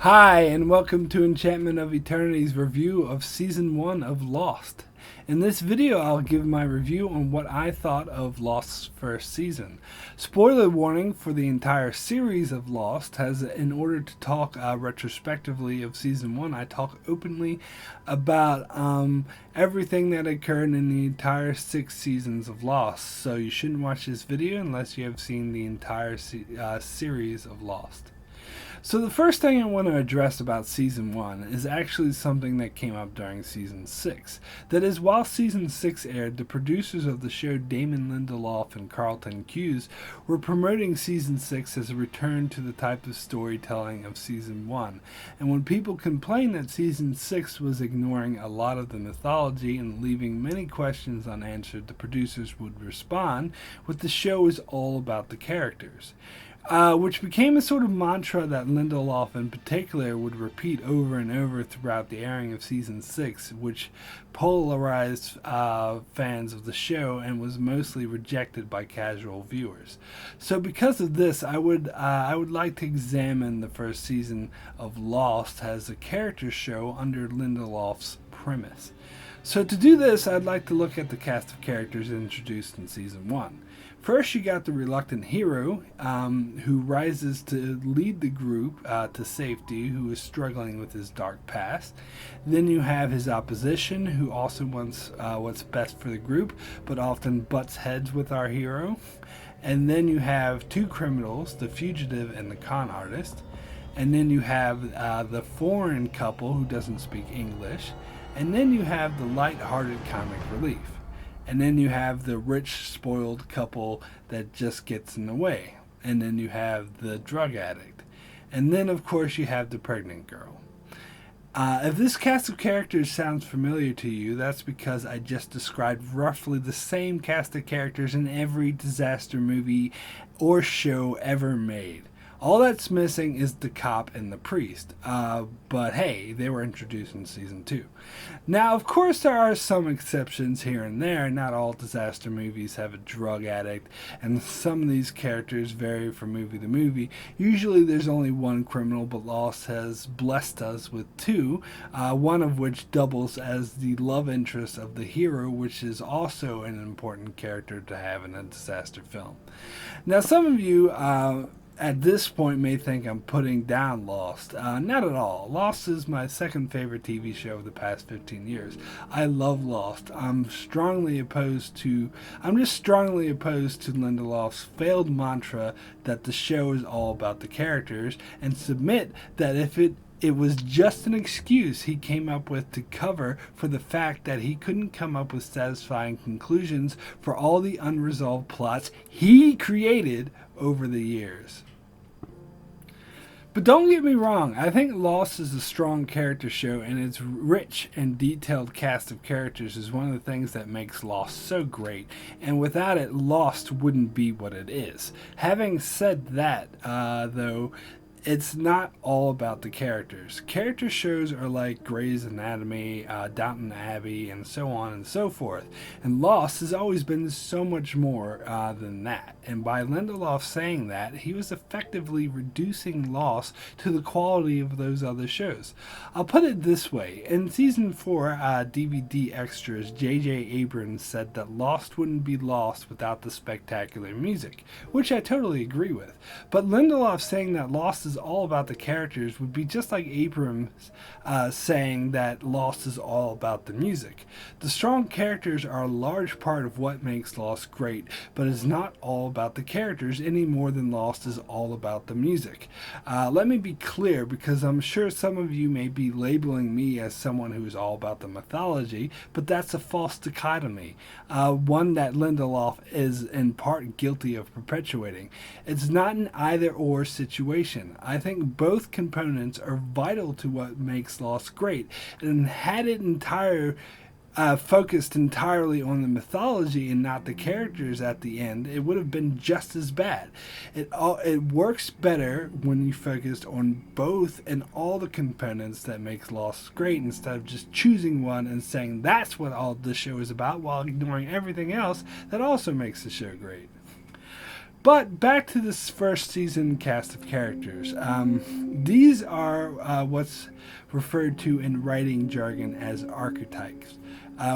Hi, and welcome to Enchantment of Eternity's review of Season 1 of Lost. In this video, I'll give my review on what I thought of Lost's first season. Spoiler warning for the entire series of Lost, as in order to talk retrospectively of Season 1, I talk openly about everything that occurred in the entire 6 seasons of Lost. So you shouldn't watch this video unless you have seen the entire series of Lost. So the first thing I want to address about Season 1 is actually something that came up during Season 6. That is, while Season 6 aired, the producers of the show, Damon Lindelof and Carlton Cuse, were promoting Season 6 as a return to the type of storytelling of Season 1. And when people complained that Season 6 was ignoring a lot of the mythology and leaving many questions unanswered, the producers would respond with the show is all about the characters. Which became a sort of mantra that Lindelof in particular would repeat over and over throughout the airing of Season 6, which polarized fans of the show and was mostly rejected by casual viewers. So because of this, I would like to examine the first season of Lost as a character show under Lindelof's premise. So to do this, I'd like to look at the cast of characters introduced in Season 1. First, you got the reluctant hero, who rises to lead the group to safety, who is struggling with his dark past. Then you have his opposition, who also wants what's best for the group, but often butts heads with our hero. And then you have two criminals, the fugitive and the con artist. And then you have the foreign couple who doesn't speak English. And then you have the light-hearted comic relief. And then you have the rich, spoiled couple that just gets in the way. And then you have the drug addict. And then, of course, you have the pregnant girl. If this cast of characters sounds familiar to you, that's because I just described roughly the same cast of characters in every disaster movie or show ever made. All that's missing is the cop and the priest. But hey, they were introduced in Season 2. Now, of course, there are some exceptions here and there. Not all disaster movies have a drug addict, and some of these characters vary from movie to movie. Usually there's only one criminal, but Lost has blessed us with two, one of which doubles as the love interest of the hero, which is also an important character to have in a disaster film. Now, some of you at this point may think I'm putting down Lost. Not at all. Lost is my second favorite TV show of the past 15 years. I love Lost. I'm just strongly opposed to Lindelof's failed mantra that the show is all about the characters, and submit that if it was just an excuse he came up with to cover for the fact that he couldn't come up with satisfying conclusions for all the unresolved plots he created over the years. But don't get me wrong, I think Lost is a strong character show, and its rich and detailed cast of characters is one of the things that makes Lost so great, and without it, Lost wouldn't be what it is. Having said that, though, it's not all about the characters. Character shows are like Grey's Anatomy, Downton Abbey, and so on and so forth. And Lost has always been so much more than that. And by Lindelof saying that, he was effectively reducing Lost to the quality of those other shows. I'll put it this way. In Season 4 DVD extras, J.J. Abrams said that Lost wouldn't be Lost without the spectacular music, which I totally agree with. But Lindelof saying that Lost is all about the characters would be just like Abrams saying that Lost is all about the music. The strong characters are a large part of what makes Lost great, but it's not all about the characters any more than Lost is all about the music. Let me be clear, because I'm sure some of you may be labeling me as someone who is all about the mythology, but that's a false dichotomy, one that Lindelof is in part guilty of perpetuating. It's not an either-or situation. I think both components are vital to what makes Lost great, and had it focused entirely on the mythology and not the characters at the end, it would have been just as bad. It works better when you focused on both and all the components that makes Lost great, instead of just choosing one and saying that's what all the show is about while ignoring everything else that also makes the show great. But back to this first season cast of characters. These are what's referred to in writing jargon as archetypes,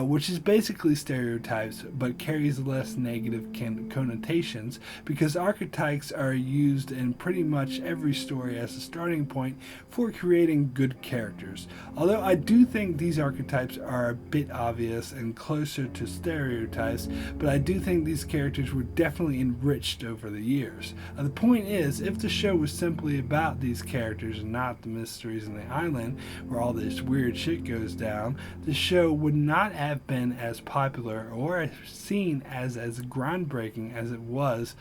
which is basically stereotypes but carries less negative connotations because archetypes are used in pretty much every story as a starting point for creating good characters. Although I do think these archetypes are a bit obvious and closer to stereotypes, but I do think these characters were definitely enriched over the years. The point is, if the show was simply about these characters and not the mysteries in the island where all this weird shit goes down, the show would not have been as popular or seen as groundbreaking as it was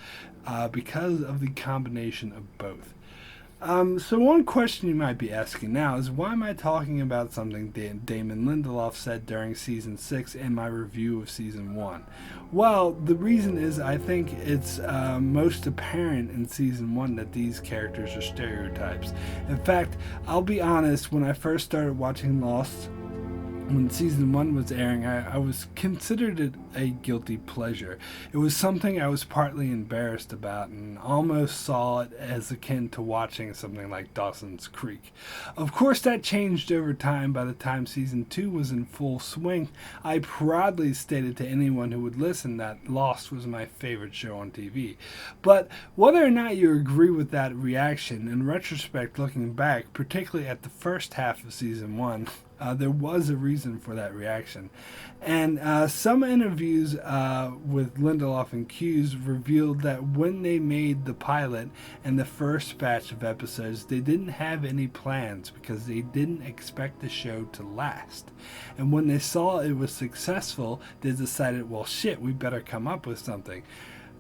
because of the combination of both. So one question you might be asking now is, why am I talking about something Damon Lindelof said during season 6 in my review of season 1? Well, the reason is I think it's most apparent in season 1 that these characters are stereotypes. In fact, I'll be honest, when I first started watching Lost, when season 1 was airing, I was considered it a guilty pleasure. It was something I was partly embarrassed about and almost saw it as akin to watching something like Dawson's Creek. Of course, that changed over time. By the time season 2 was in full swing, I proudly stated to anyone who would listen that Lost was my favorite show on TV. But whether or not you agree with that reaction, in retrospect, looking back, particularly at the first half of season 1, there was a reason for that reaction. And some interviews with Lindelof and Hughes revealed that when they made the pilot and the first batch of episodes, they didn't have any plans because they didn't expect the show to last. And when they saw it was successful, they decided, well, shit, we better come up with something.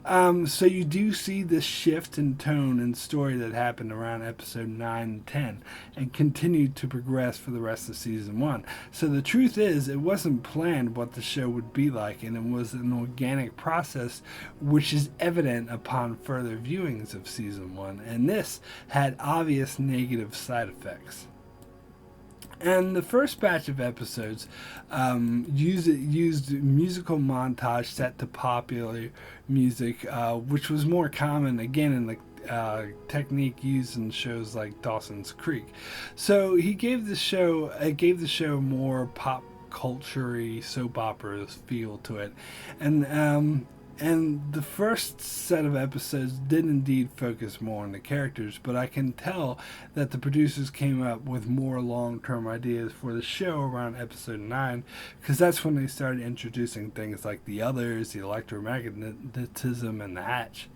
So you do see this shift in tone and story that happened around episode 9 and 10 and continued to progress for the rest of season 1. So the truth is, it wasn't planned what the show would be like, and it was an organic process which is evident upon further viewings of season 1, and this had obvious negative side effects. And the first batch of episodes used musical montage set to popular music, which was more common, again, in the technique used in shows like Dawson's Creek. So he gave the show more pop culture-y soap opera feel to it. And the first set of episodes did indeed focus more on the characters, but I can tell that the producers came up with more long-term ideas for the show around episode 9, because that's when they started introducing things like the others, the electromagnetism, and the hatch.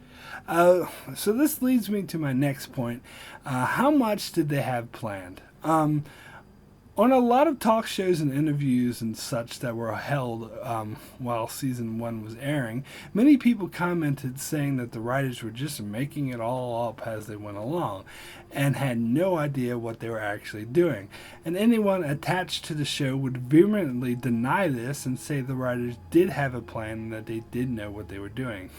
So this leads me to my next point. How much did they have planned? On a lot of talk shows and interviews and such that were held while season 1 was airing, many people commented saying that the writers were just making it all up as they went along and had no idea what they were actually doing. And anyone attached to the show would vehemently deny this and say the writers did have a plan and that they did know what they were doing.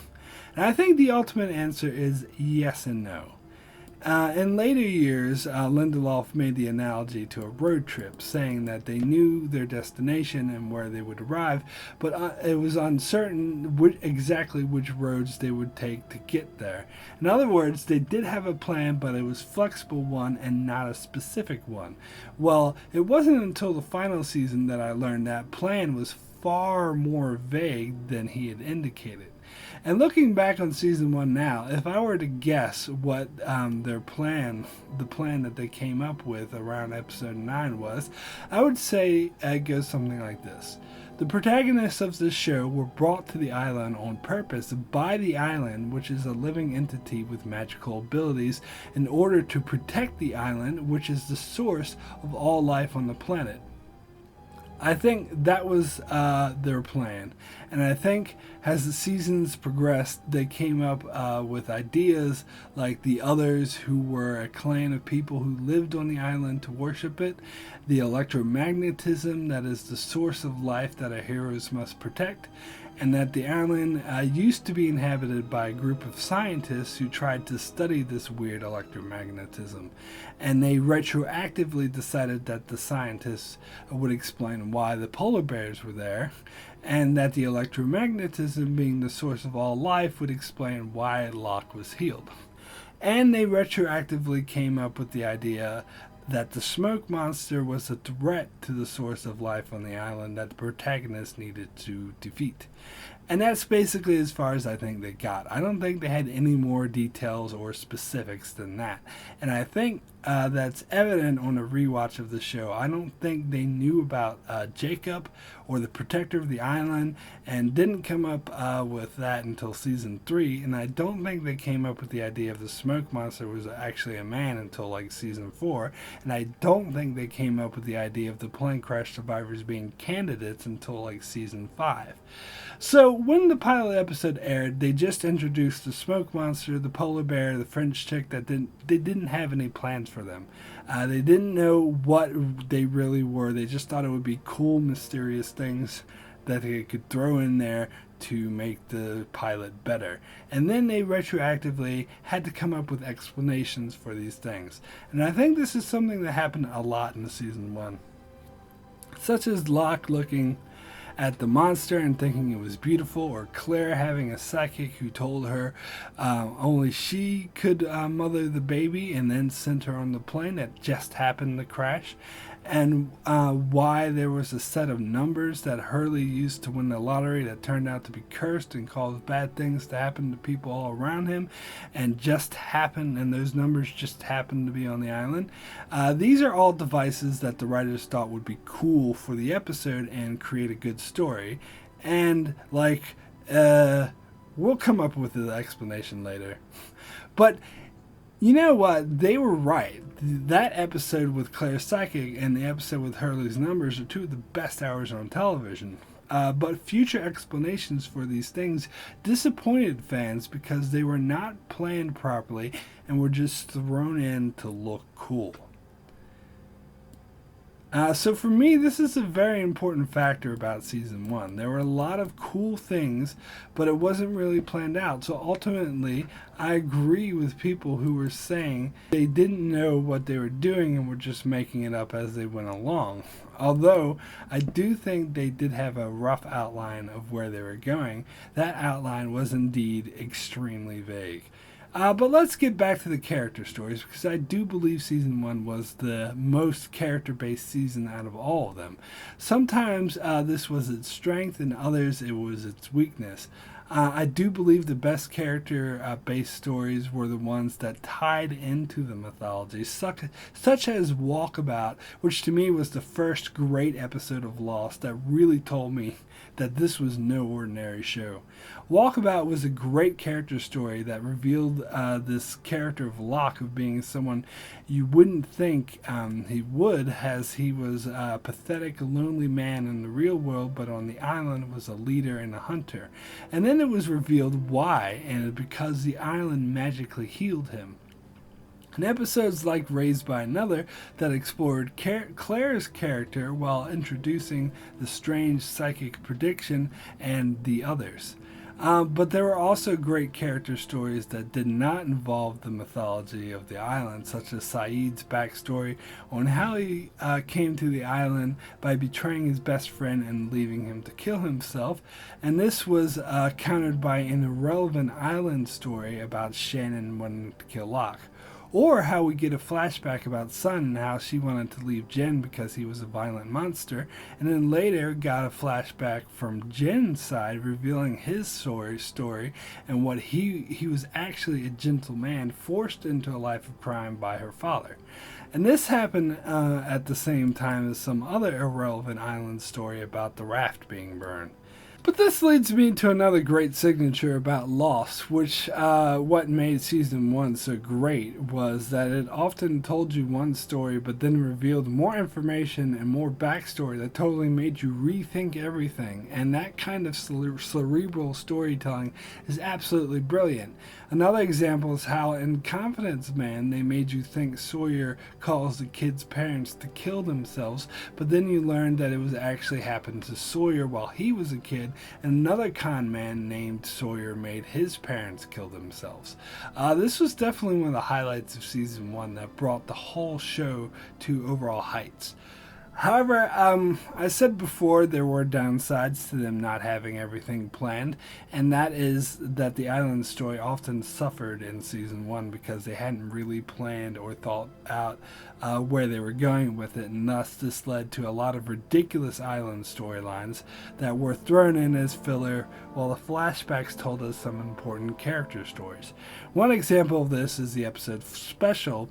And I think the ultimate answer is yes and no. In later years, Lindelof made the analogy to a road trip, saying that they knew their destination and where they would arrive, but it was uncertain exactly which roads they would take to get there. In other words, they did have a plan, but it was a flexible one and not a specific one. Well, it wasn't until the final season that I learned that plan was far more vague than he had indicated. And looking back on season 1 now, if I were to guess what the plan that they came up with around episode 9 was, I would say it goes something like this. The protagonists of this show were brought to the island on purpose by the island, which is a living entity with magical abilities, in order to protect the island, which is the source of all life on the planet. I think that was their plan, and I think as the seasons progressed, they came up with ideas like the others, who were a clan of people who lived on the island to worship it, the electromagnetism that is the source of life that our heroes must protect, and that the island used to be inhabited by a group of scientists who tried to study this weird electromagnetism. And they retroactively decided that the scientists would explain why the polar bears were there, and that the electromagnetism being the source of all life would explain why Locke was healed. And they retroactively came up with the idea that the smoke monster was a threat to the source of life on the island that the protagonist needed to defeat. And that's basically as far as I think they got. I don't think they had any more details or specifics than that. And I think that's evident on a rewatch of the show. I don't think they knew about Jacob or the protector of the island, and didn't come up with that until season 3. And I don't think they came up with the idea of the smoke monster was actually a man until like season 4. And I don't think they came up with the idea of the plane crash survivors being candidates until like season 5. So when the pilot episode aired, they just introduced the smoke monster, the polar bear, the French chick they didn't have any plans for them. They didn't know what they really were. They just thought it would be cool, mysterious things that they could throw in there to make the pilot better. And then they retroactively had to come up with explanations for these things. And I think this is something that happened a lot in season 1. Such as Locke looking at the monster and thinking it was beautiful, or Claire having a psychic who told her only she could mother the baby and then sent her on the plane that just happened to crash, and why there was a set of numbers that Hurley used to win the lottery that turned out to be cursed and caused bad things to happen to people all around him, and those numbers just happened to be on the island. These are all devices that the writers thought would be cool for the episode and create a good story, and we'll come up with the explanation later. But you know what? They were right. That episode with Claire's psychic and the episode with Hurley's numbers are two of the best hours on television. But future explanations for these things disappointed fans because they were not planned properly and were just thrown in to look cool. So for me, this is a very important factor about season 1. There were a lot of cool things, but it wasn't really planned out. So ultimately, I agree with people who were saying they didn't know what they were doing and were just making it up as they went along. Although I do think they did have a rough outline of where they were going, that outline was indeed extremely vague. But let's get back to the character stories, because I do believe season 1 was the most character-based season out of all of them. Sometimes this was its strength, and others it was its weakness. I do believe the best character-based stories were the ones that tied into the mythology, such as Walkabout, which to me was the first great episode of Lost that really told me that this was no ordinary show. Walkabout was a great character story that revealed this character of Locke of being someone you wouldn't think he would, as he was a pathetic, lonely man in the real world, but on the island was a leader and a hunter. And then it was revealed why, and because the island magically healed him. And episodes like Raised by Another that explored Claire's character while introducing the strange psychic prediction and the others. But there were also great character stories that did not involve the mythology of the island, such as Saeed's backstory on how he came to the island by betraying his best friend and leaving him to kill himself. And this was countered by an irrelevant island story about Shannon wanting to kill Locke. Or how we get a flashback about Sun and how she wanted to leave Jen because he was a violent monster, and then later got a flashback from Jen's side revealing his story and what he was actually a gentle man forced into a life of crime by her father. And this happened at the same time as some other irrelevant island story about the raft being burned. But this leads me to another great signature about Lost, which what made season 1 so great was that it often told you one story but then revealed more information and more backstory that totally made you rethink everything, and that kind of cerebral storytelling is absolutely brilliant. Another example is how in Confidence Man they made you think Sawyer caused the kid's parents to kill themselves, but then you learned that it was actually happened to Sawyer while he was a kid, and another con man named Sawyer made his parents kill themselves. This was definitely one of the highlights of season 1 that brought the whole show to overall heights. However, I said before there were downsides to them not having everything planned, and that is that the island story often suffered in season 1 because they hadn't really planned or thought out where they were going with it, and thus this led to a lot of ridiculous island storylines that were thrown in as filler, while the flashbacks told us some important character stories. One example of this is the episode Special,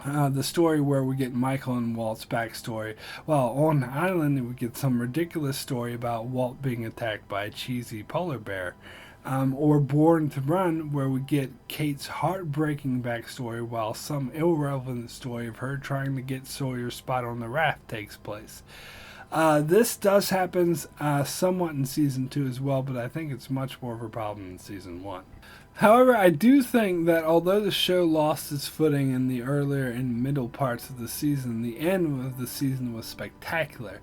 the story where we get Michael and Walt's backstory, while on the island we get some ridiculous story about Walt being attacked by a cheesy polar bear. Or Born to Run, where we get Kate's heartbreaking backstory while some irrelevant story of her trying to get Sawyer's spot on the raft takes place. This does happen somewhat in season 2 as well, but I think it's much more of a problem in season 1. However, I do think that although the show lost its footing in the earlier and middle parts of the season, the end of the season was spectacular.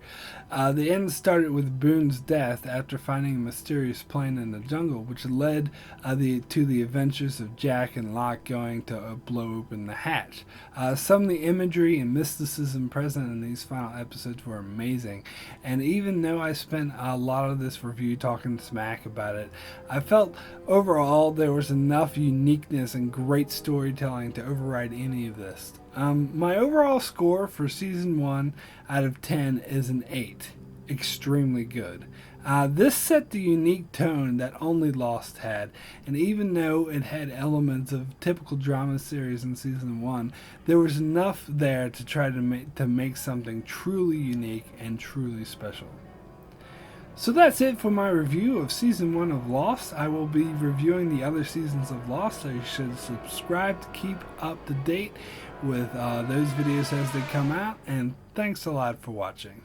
The end started with Boone's death after finding a mysterious plane in the jungle, which led to the adventures of Jack and Locke going to blow open the hatch. Some of the imagery and mysticism present in these final episodes were amazing, and even though I spent a lot of this review talking smack about it, I felt overall there was enough uniqueness and great storytelling to override any of this. My overall score for season 1 out of 10 is an 8. Extremely good. This set the unique tone that only Lost had, and even though it had elements of typical drama series in season 1, there was enough there to try to make something truly unique and truly special. So that's it for my review of season 1 of Lost. I will be reviewing the other seasons of Lost, so you should subscribe to keep up to date with those videos as they come out, and thanks a lot for watching.